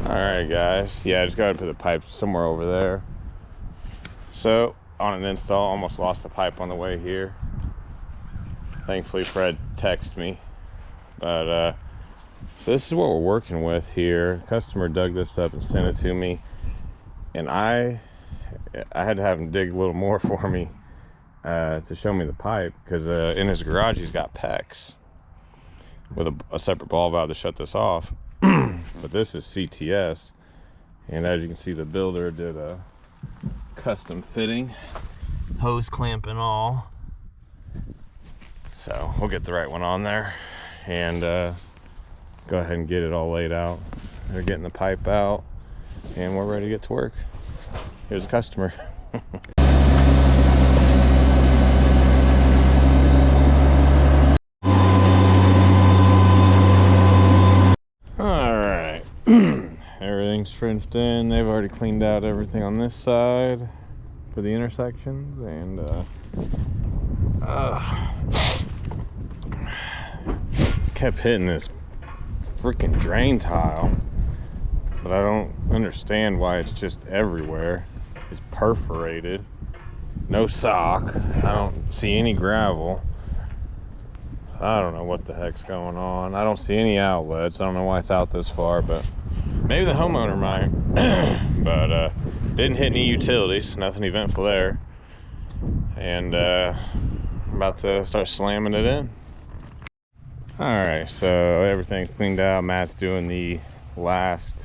Alright guys, yeah, I just gotta put the pipe somewhere over there. So on an install, almost lost the pipe on the way here. Thankfully Fred texted me. But so this is what we're working with here. Customer dug this up and sent it to me, and I had to have him dig a little more for me to show me the pipe, because in his garage he's got PEX with a separate ball valve to shut this off. But this is CTS, and as you can see, the builder did a custom fitting, hose clamp and all. So we'll get the right one on there and go ahead and get it all laid out. They're getting the pipe out and we're ready to get to work. Here's a customer. Alright, everything's Frenched in. They've already cleaned out everything on this side for the intersections, and kept hitting this freaking drain tile, but I don't understand why it's just everywhere. It's perforated, no sock, I don't see any gravel. I don't know what the heck's going on. I don't see any outlets. I don't know why it's out this far, but maybe the homeowner might. But didn't hit any utilities, nothing eventful there. And about to start slamming it in. Alright, so everything's cleaned out. Matt's doing the last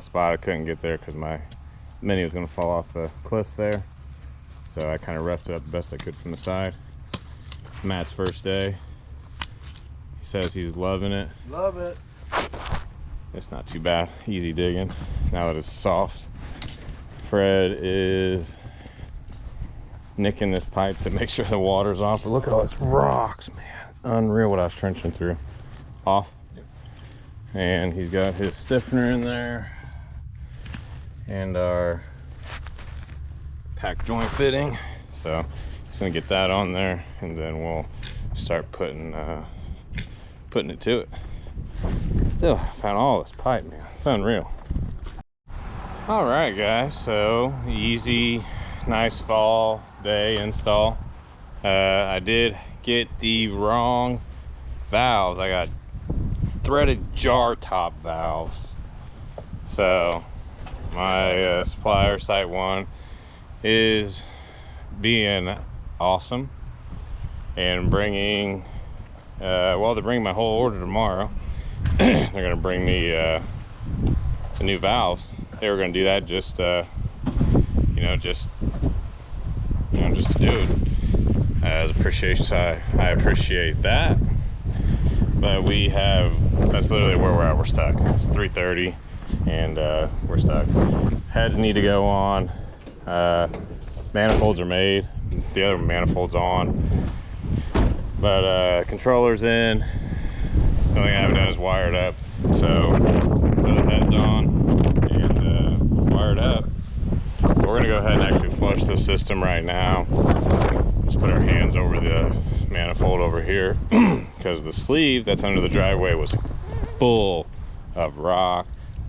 spot. I couldn't get there because my mini was going to fall off the cliff there. So I kind of roughed it up the best I could from the side. Matt's first day. He says he's loving it. Love it. It's not too bad. Easy digging now that it's soft. Fred is nicking this pipe to make sure the water's off. But look at all this rocks, man. It's unreal what I was trenching through. Off. And he's got his stiffener in there and our pack joint fitting. So he's gonna get that on there, and then we'll start putting it to it. Still found all this pipe, man. It's unreal. All right, guys. So easy, nice fall day install. I did get the wrong valves. I got threaded jar top valves. So my supplier, Site 1, is being awesome and bringing well, they're bringing my whole order tomorrow. They're gonna bring me the new valves. They were gonna do that just to do it as appreciation. I appreciate that, but that's literally where we're at. We're stuck. It's 3:30 and we're stuck. Heads need to go on. Manifolds are made, the other manifold's on, but controller's in. The only thing I haven't done is wired up. So put the heads on and wired up. So we're gonna go ahead and actually flush the system right now. Just put our hands over the manifold over here because the sleeve that's under the driveway was full of rock,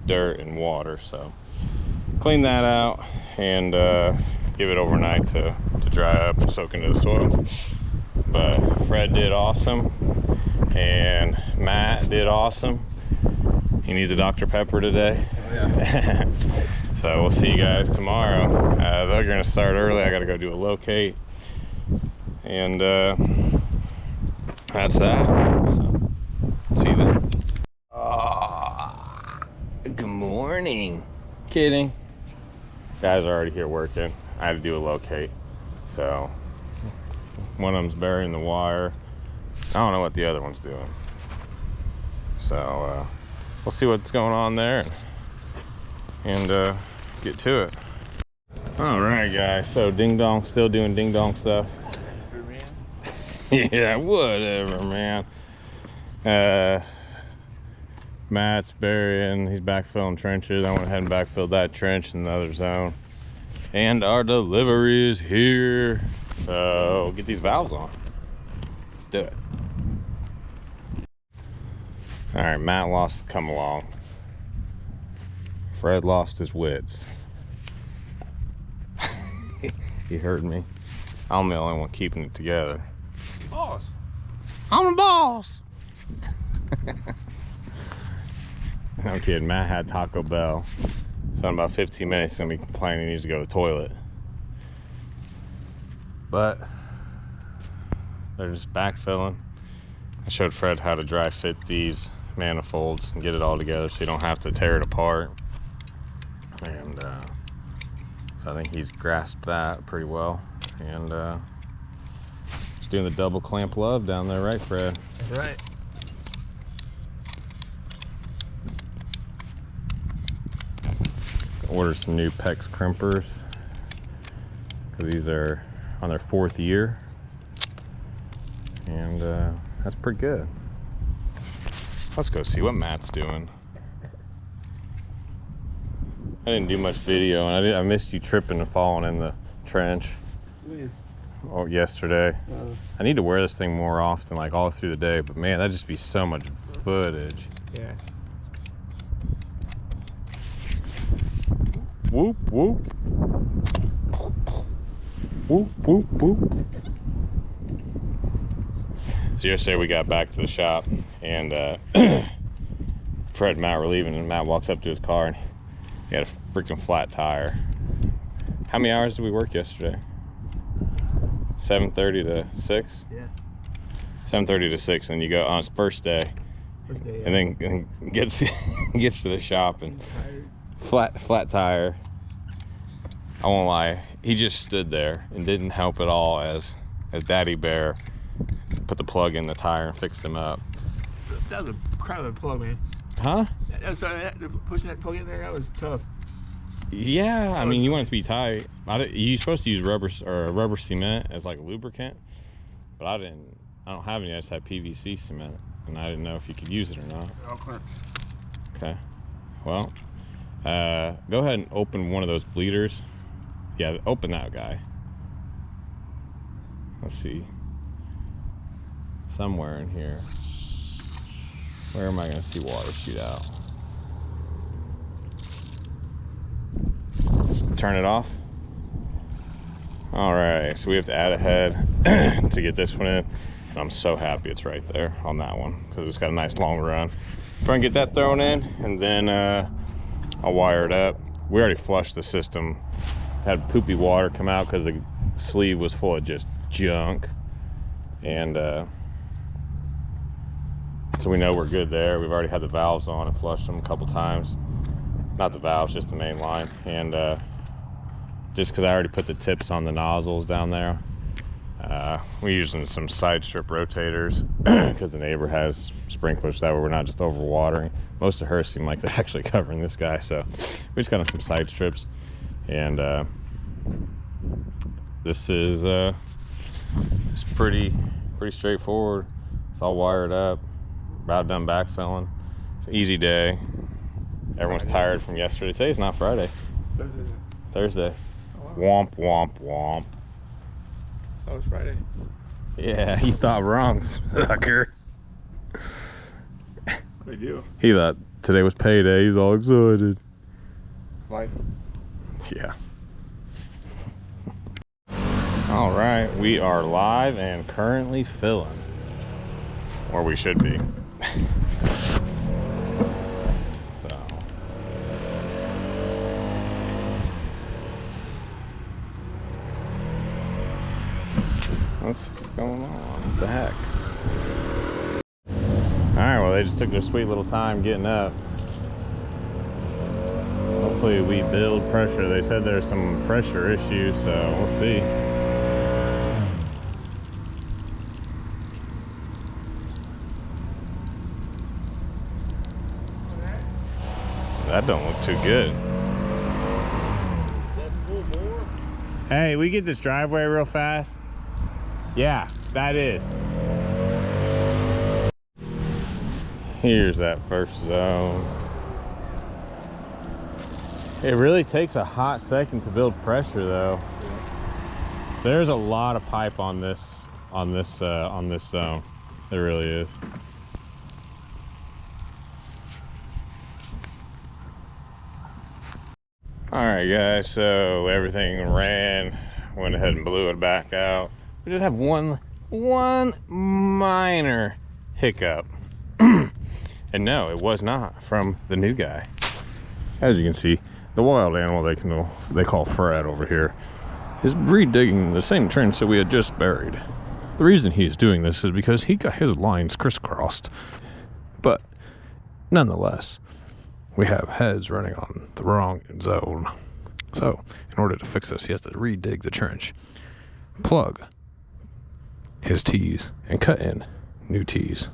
dirt, and water. So clean that out and give it overnight to dry up and soak into the soil. But Fred did awesome and Matt did awesome. He needs a Dr. Pepper today. Oh, yeah. So we'll see you guys tomorrow. They're gonna start early. I gotta go do a locate, and that's that. So see you then. Good morning. Kidding. Guys are already here working. I had to do a locate, so one of them's burying the wire. I don't know what the other one's doing. So we'll see what's going on there and get to it. All right, guys. So ding dong, still doing ding dong stuff. Yeah, whatever, man. Matt's burying. He's backfilling trenches. I went ahead and backfilled that trench in the other zone. And our delivery is here. So get these valves on. Let's do it. All right, Matt lost the come along. Fred lost his wits. He heard me. I'm the only one keeping it together. Boss. I'm the boss. I'm kidding. Matt had Taco Bell. So in about 15 minutes, he's gonna be complaining he needs to go to the toilet. But they're just backfilling. I showed Fred how to dry fit these manifolds and get it all together so you don't have to tear it apart. And so I think he's grasped that pretty well. And just doing the double clamp love down there, right, Fred? That's right. Ordered some new PEX crimpers because these are on their 4th year, and that's pretty good. Let's go see what Matt's doing. I didn't do much video, and I missed you tripping and falling in the trench. When? Oh, yesterday. I need to wear this thing more often, like all through the day, but man, that'd just be so much footage. Yeah. Whoop, whoop. Whoop, whoop, whoop. So yesterday we got back to the shop, and Fred and Matt were leaving, and Matt walks up to his car and he had a freaking flat tire. How many hours did we work yesterday? 7:30 to 6? Yeah. 7:30 to 6, and you go on his first day, Yeah. and then gets to the shop and flat tire. I won't lie, he just stood there and didn't help at all as Daddy Bear put the plug in the tire and fixed him up. That was a crap of a plug, man. Huh? Pushing that plug in there, that was tough. Yeah, I mean, you want it to be tight. You're supposed to use rubber cement as like a lubricant, but I don't have any. I just had PVC cement, and I didn't know if you could use it or not. All clamped. Okay. Well, go ahead and open one of those bleeders. Yeah, open that guy. Let's see. Somewhere in here. Where am I going to see water shoot out? Let's turn it off. All right, so we have to add a head to get this one in. And I'm so happy it's right there on that one because it's got a nice long run. Try and get that thrown in, and then I'll wire it up. We already flushed the system. Had poopy water come out because the sleeve was full of just junk. And so we know we're good there. We've already had the valves on and flushed them a couple times. Not the valves, just the main line. And just because I already put the tips on the nozzles down there, we're using some side strip rotators because the neighbor has sprinklers, that way we're not just overwatering. Most of hers seem like they're actually covering this guy, so we just got some side strips. And this is it's pretty straightforward. It's all wired up, about done backfilling. It's an easy day. Everyone's tired from yesterday. Today's not Friday. Thursday. Oh, wow. Womp, womp, womp. Oh, it's Friday. Yeah, he thought wrong, sucker. What do you do? He thought today was payday. He was all excited. Life. Yeah. All right, we are live and currently filling. Or we should be. So. What's going on? What the heck? Alright, well, they just took their sweet little time getting up. Hopefully we build pressure. They said there's some pressure issues, so we'll see. That don't look too good. Hey, we get this driveway real fast? Yeah, that is. Here's that first zone. It really takes a hot second to build pressure though. There's a lot of pipe on this zone. There really is. All right, guys, so everything ran, went ahead and blew it back out. We did have one minor hiccup. And no, it was not from the new guy. As you can see, the wild animal they call Fred over here is redigging the same trench that we had just buried. The reason he's doing this is because he got his lines crisscrossed. But nonetheless, we have heads running on the wrong zone. So in order to fix this, he has to redig the trench, plug his T's, and cut in new T's.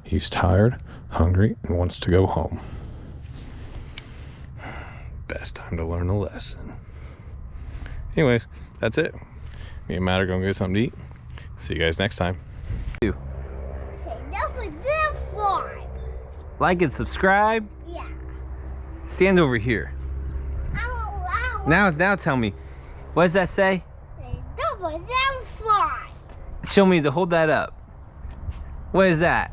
He's tired, hungry, and wants to go home. Best time to learn a lesson. Anyways, that's it. Me and Matt are gonna get something to eat. See you guys next time. Like and subscribe. Yeah. Stand over here. Now tell me, what does that say? Show me hold that up. What is that?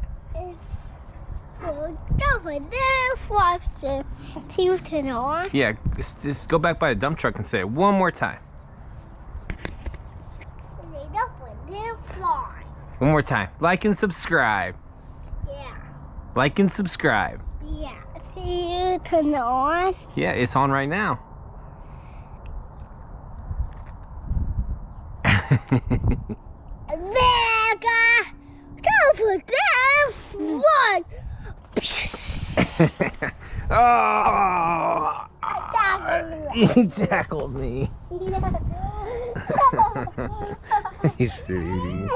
Yeah, just go back by the dump truck and say it one more time. One more time. Like and subscribe. Yeah. Like and subscribe. Yeah. See you turn it on. Yeah, it's on right now. Mega! Don't put that one! Oh! He tackled me. He's shooting.